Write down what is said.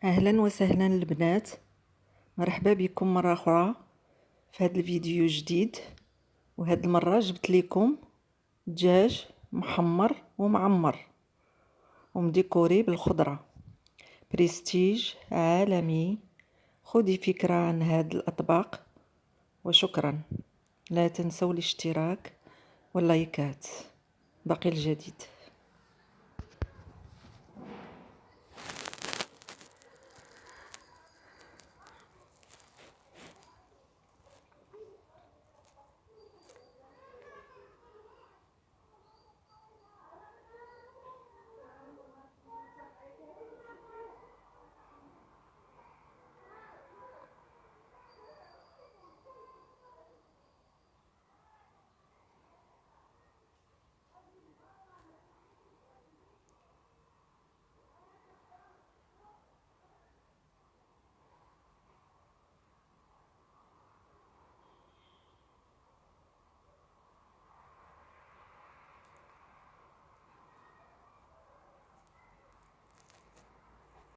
اهلا وسهلا البنات، مرحبا بكم مره اخرى في هذا الفيديو جديد. وهاد المره جبت لكم دجاج محمر ومعمر ومديكوري بالخضره. بريستيج عالمي. خذي فكره عن هاد الاطباق وشكرا. لا تنسوا الاشتراك واللايكات. باقي الجديد.